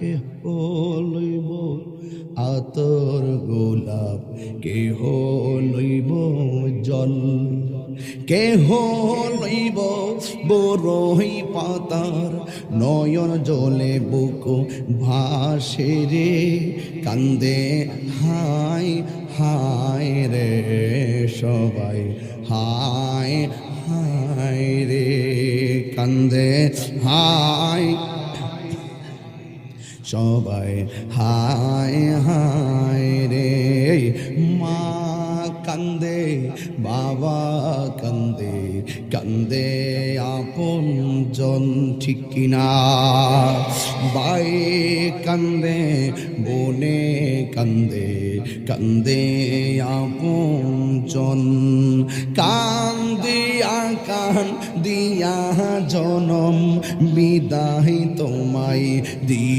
কেহ লইব আতর গোলাপ, কেহ লইব জল, কেহ লইব বরই পাতার নয়ন জলে বুক ভাসে রে, কান্দে হায় হায় রে সবাই, হায় হায় রে কান্দে হায় সবাই, হায় হায় রে। মা কান্দে, বাবা কান্দে, কান্দে আপন জন, ঠিক কিনা? ভাই কান্দে, বোনে কান্দে, কান্দে আপন জন, কান্দিয়া কান দিয়া জনম বিদায় তোমায় দি